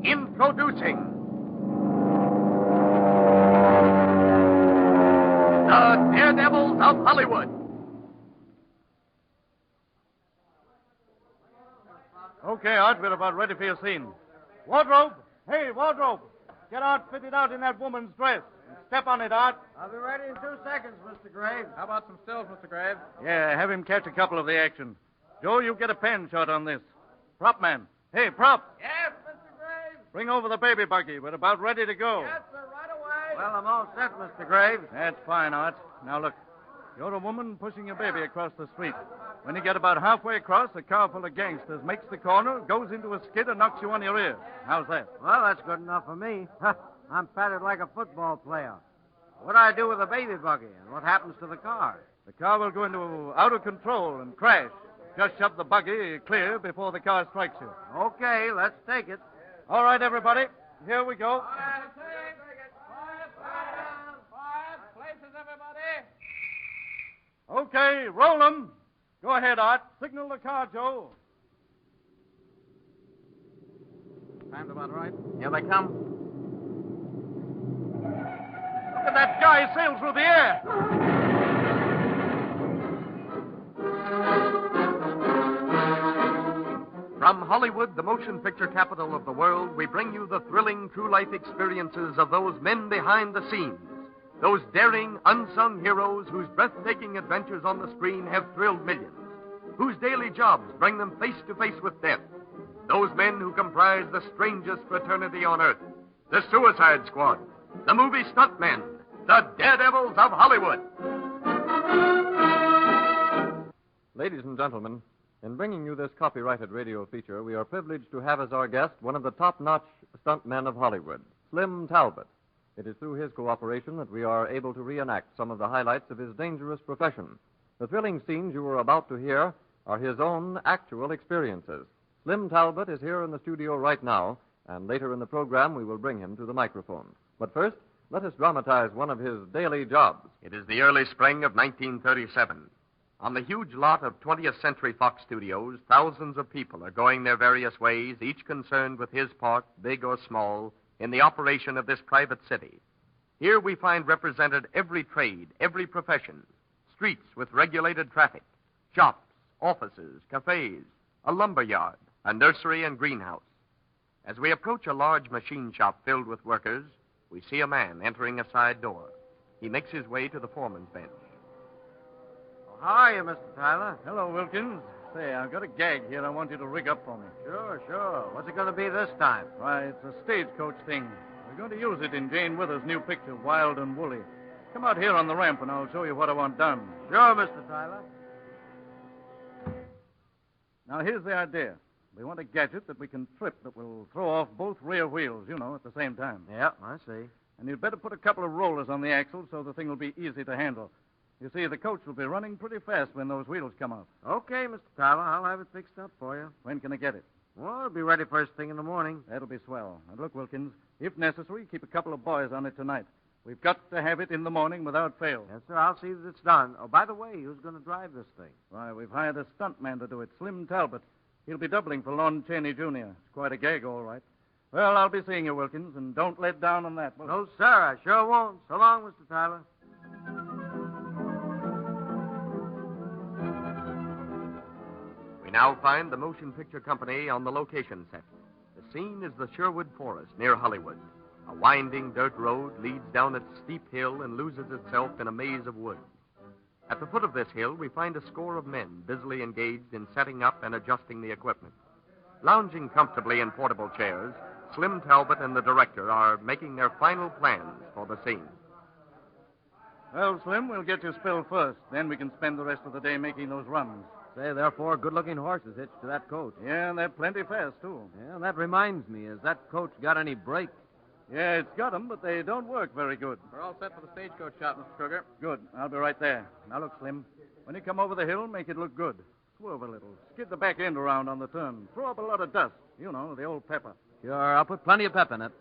Introducing the Daredevils of Hollywood. Okay, Art, we're about ready for your scene. Wardrobe! Hey, wardrobe! Get Art fitted out in that woman's dress. Step on it, Art. I'll be ready in 2 seconds, Mr. Graves. How about some stills, Mr. Graves? Yeah, have him catch a couple of the action. Joe, you get a pen shot on this. Prop man. Hey, prop. Yes, Mr. Graves. Bring over the baby buggy. We're about ready to go. Yes, sir, right away. Well, I'm all set, Mr. Graves. That's fine, Art. Now, look. You're a woman pushing your baby across the street. When you get about halfway across, a car full of gangsters makes the corner, goes into a skid, and knocks you on your ear. How's that? Well, that's good enough for me. I'm padded like a football player. What do I do with the baby buggy, and what happens to the car? The car will go into out of control and crash. Just shove the buggy clear before the car strikes you. Okay, let's take it. All right, everybody. Here we go. Quiet, places, everybody. Okay, roll them. Go ahead, Art. Signal the car, Joe. Time's about right. Here they come. Look at that guy sail through the air. From Hollywood, the motion picture capital of the world, we bring you the thrilling true-life experiences of those men behind the scenes. Those daring, unsung heroes whose breathtaking adventures on the screen have thrilled millions, whose daily jobs bring them face to face with death. Those men who comprise the strangest fraternity on earth, the Suicide Squad, the movie stuntmen, the Daredevils of Hollywood. Ladies and gentlemen, in bringing you this copyrighted radio feature, we are privileged to have as our guest one of the top-notch stuntmen of Hollywood, Slim Talbot. It is through his cooperation that we are able to reenact some of the highlights of his dangerous profession. The thrilling scenes you are about to hear are his own actual experiences. Slim Talbot is here in the studio right now, and later in the program we will bring him to the microphone. But first, let us dramatize one of his daily jobs. It is the early spring of 1937. On the huge lot of 20th Century Fox Studios, thousands of people are going their various ways, each concerned with his part, big or small, in the operation of this private city. Here we find represented every trade, every profession, streets with regulated traffic, shops, offices, cafes, a lumber yard, a nursery and greenhouse. As we approach a large machine shop filled with workers, we see a man entering a side door. He makes his way to the foreman's bench. How are you, Mr. Tyler? Hello, Wilkins. Say, I've got a gag here I want you to rig up for me. Sure. What's it going to be this time? Why, it's a stagecoach thing. We're going to use it in Jane Withers' new picture, Wild and Woolly. Come out here on the ramp and I'll show you what I want done. Sure, Mr. Tyler. Now, here's the idea. We want a gadget that we can trip that will throw off both rear wheels, at the same time. Yeah, I see. And you'd better put a couple of rollers on the axle so the thing will be easy to handle. You see, the coach will be running pretty fast when those wheels come off. Okay, Mr. Tyler. I'll have it fixed up for you. When can I get it? Well, it'll be ready first thing in the morning. That'll be swell. And look, Wilkins, if necessary, keep a couple of boys on it tonight. We've got to have it in the morning without fail. Yes, sir. I'll see that it's done. Oh, by the way, who's going to drive this thing? Why, we've hired a stuntman to do it, Slim Talbot. He'll be doubling for Lon Chaney, Jr. It's quite a gag, all right. Well, I'll be seeing you, Wilkins, and don't let down on that. No, sir. I sure won't. So long, Mr. Tyler. We now find the motion picture company on the location set. The scene is the Sherwood Forest near Hollywood. A winding dirt road leads down its steep hill and loses itself in a maze of woods. At the foot of this hill, we find a score of men busily engaged in setting up and adjusting the equipment. Lounging comfortably in portable chairs, Slim Talbot and the director are making their final plans for the scene. Well, Slim, we'll get you spilled first. Then we can spend the rest of the day making those runs. Say, there are 4 good-looking horses hitched to that coach. Yeah, and they're plenty fast, too. Yeah, that reminds me. Has that coach got any brakes? Yeah, it's got 'em, but they don't work very good. We're all set for the stagecoach shop, Mr. Kruger. Good. I'll be right there. Now, look, Slim. When you come over the hill, make it look good. Swerve a little. Skid the back end around on the turn. Throw up a lot of dust. The old pepper. Sure, I'll put plenty of pep in it.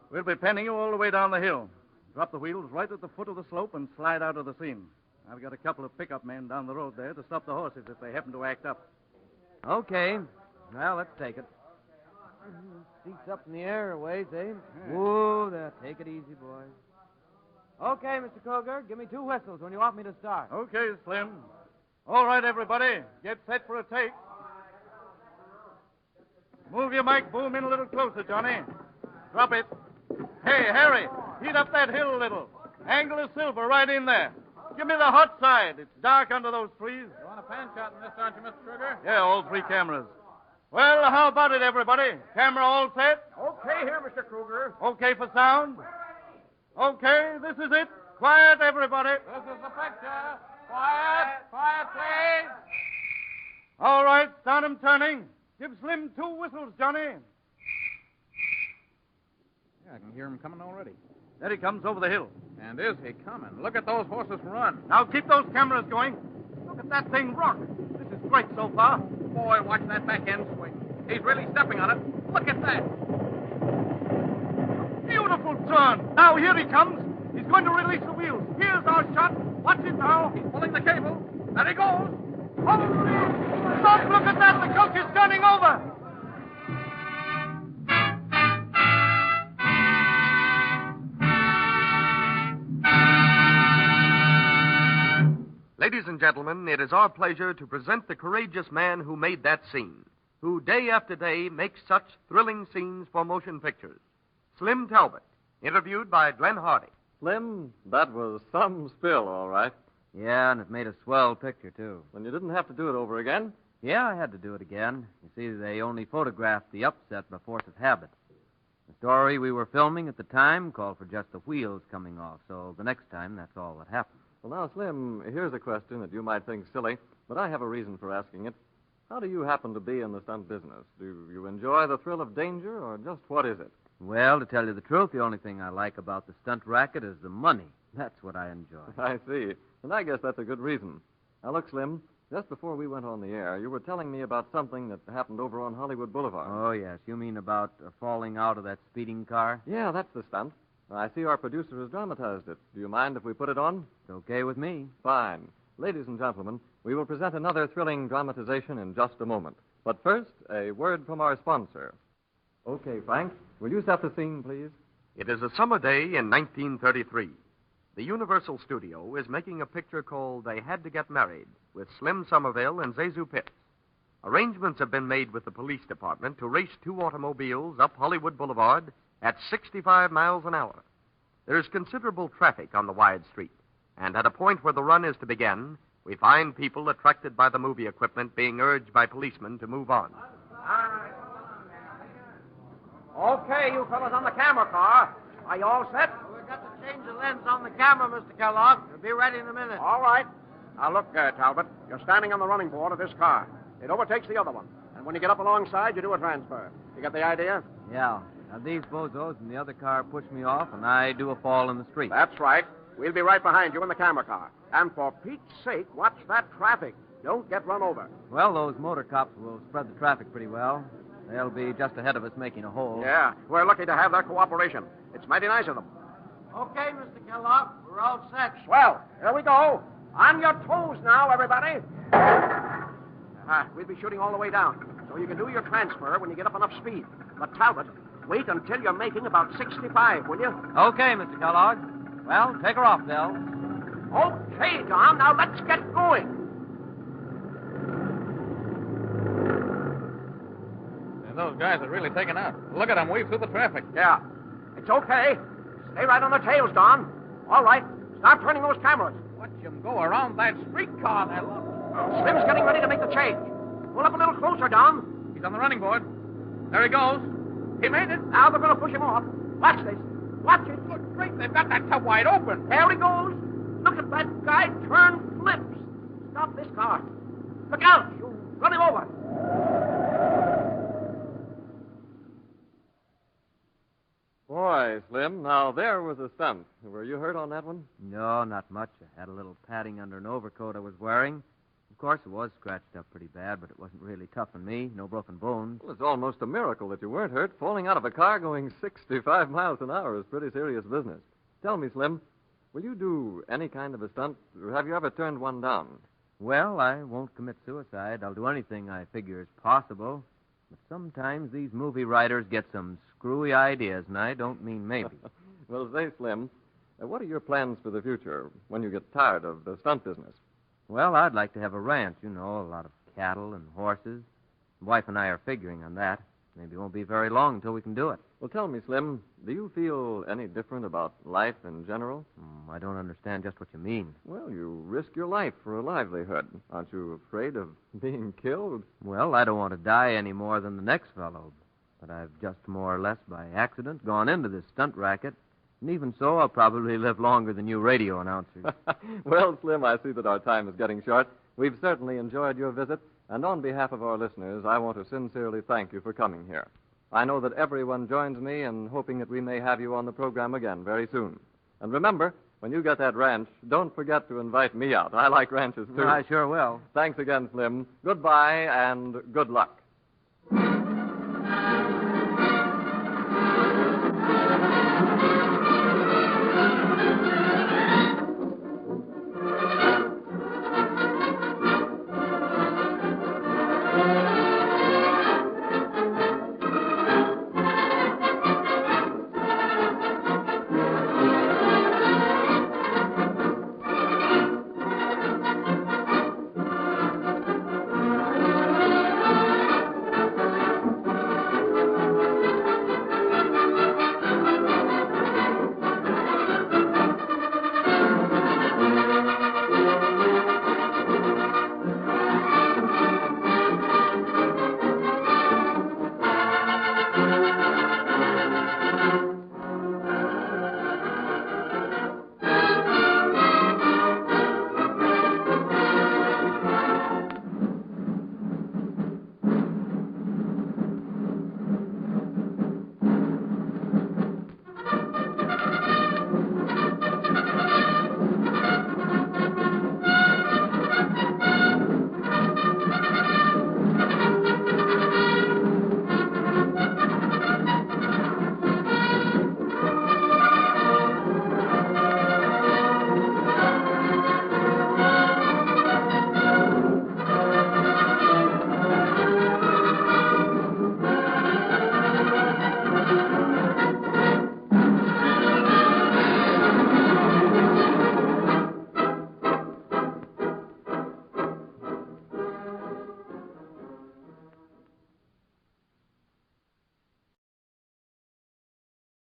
We'll be penning you all the way down the hill. Drop the wheels right at the foot of the slope and slide out of the scene. I've got a couple of pickup men down the road there to stop the horses if they happen to act up. Okay. Well, let's take it. It's up in the air a ways, eh? Whoa, there. Take it easy, boys. Okay, Mr. Kroger, give me 2 whistles when you want me to start. Okay, Slim. All right, everybody. Get set for a take. Move your mic boom in a little closer, Johnny. Drop it. Hey, Harry, heat up that hill a little. Angle of silver right in there. Give me the hot side. It's dark under those trees. You want a pan shot in this, don't you, Mr. Kruger? Yeah, all 3 cameras. Well, how about it, everybody? Camera all set? Okay here, Mr. Kruger. Okay for sound? Okay, this is it. Quiet, everybody. This is the picture. Quiet. Quiet, please. All right, start 'em turning. Give Slim 2 whistles, Johnny. Yeah, I can hear him coming already. There he comes over the hill. And is he coming? Look at those horses run. Now keep those cameras going. Look at that thing rock. This is great so far. Boy, watch that back end swing. He's really stepping on it. Look at that. Beautiful turn. Now here he comes. He's going to release the wheels. Here's our shot. Watch it now. He's pulling the cable. There he goes. Holy! Stop! Look at that. The coach is turning over. Ladies and gentlemen, it is our pleasure to present the courageous man who made that scene, who day after day makes such thrilling scenes for motion pictures. Slim Talbot, interviewed by Glenn Hardy. Slim, that was some spill, all right. Yeah, and it made a swell picture, too. And you didn't have to do it over again? Yeah, I had to do it again. You see, they only photographed the upset by force of habit. The story we were filming at the time called for just the wheels coming off, so the next time, that's all that happened. Well, now, Slim, here's a question that you might think silly, but I have a reason for asking it. How do you happen to be in the stunt business? Do you enjoy the thrill of danger, or just what is it? Well, to tell you the truth, the only thing I like about the stunt racket is the money. That's what I enjoy. I see. And I guess that's a good reason. Now, look, Slim, just before we went on the air, you were telling me about something that happened over on Hollywood Boulevard. Oh, yes. You mean about falling out of that speeding car? Yeah, that's the stunt. I see our producer has dramatized it. Do you mind if we put it on? It's okay with me. Fine. Ladies and gentlemen, we will present another thrilling dramatization in just a moment. But first, a word from our sponsor. Okay, Frank, will you set the scene, please? It is a summer day in 1933. The Universal Studio is making a picture called They Had to Get Married with Slim Somerville and Zazu Pitts. Arrangements have been made with the police department to race 2 automobiles up Hollywood Boulevard at 65 miles an hour. There is considerable traffic on the wide street, and at a point where the run is to begin, we find people attracted by the movie equipment being urged by policemen to move on. Okay, you fellas on the camera car. Are you all set? We've got to change the lens on the camera, Mr. Kellogg. We'll be ready in a minute. All right. Now, look, Talbot, you're standing on the running board of this car. It overtakes the other one. And when you get up alongside, you do a transfer. You get the idea? Yeah. Now, these bozos in the other car push me off, and I do a fall in the street. That's right. We'll be right behind you in the camera car. And for Pete's sake, watch that traffic. Don't get run over. Well, those motor cops will spread the traffic pretty well. They'll be just ahead of us making a hole. Yeah, we're lucky to have their cooperation. It's mighty nice of them. Okay, Mr. Kellogg. We're all set. Swell. Here we go. On your toes now, everybody. We'll be shooting all the way down, so you can do your transfer when you get up enough speed. But, Talbot, wait until you're making about 65, will you? Okay, Mr. Kellogg. Well, take her off, Del. Okay, Tom. Now let's get going. And those guys are really taking out. Look at them weave through the traffic. Yeah. It's okay. Stay right on their tails, Don. All right. Start turning those cameras. Watch them go around that streetcar there. Look. Slim's getting ready to make the change. Pull up a little closer, Don. He's on the running board. There he goes. He made it. Now they're going to push him off. Watch this. Watch it. Good grief, they've got that tub wide open. There he goes. Look at that guy turn flips. Stop this car. Look out. You run him over. Boy, Slim, now there was a stunt. Were you hurt on that one? No, not much. I had a little padding under an overcoat I was wearing. Of course, it was scratched up pretty bad, but it wasn't really tough on me. No broken bones. Well, it's almost a miracle that you weren't hurt. Falling out of a car going 65 miles an hour is pretty serious business. Tell me, Slim, will you do any kind of a stunt, or have you ever turned one down? Well, I won't commit suicide. I'll do anything I figure is possible. But sometimes these movie writers get some screwy ideas, and I don't mean maybe. Well, say, Slim, what are your plans for the future when you get tired of the stunt business? Well, I'd like to have a ranch, a lot of cattle and horses. The wife and I are figuring on that. Maybe it won't be very long until we can do it. Well, tell me, Slim, do you feel any different about life in general? I don't understand just what you mean. Well, you risk your life for a livelihood. Aren't you afraid of being killed? Well, I don't want to die any more than the next fellow. But I've just more or less by accident gone into this stunt racket. And even so, I'll probably live longer than you radio announcers. Well, Slim, I see that our time is getting short. We've certainly enjoyed your visit. And on behalf of our listeners, I want to sincerely thank you for coming here. I know that everyone joins me in hoping that we may have you on the program again very soon. And remember, when you get that ranch, don't forget to invite me out. I like ranches, too. I sure will. Thanks again, Slim. Goodbye and good luck.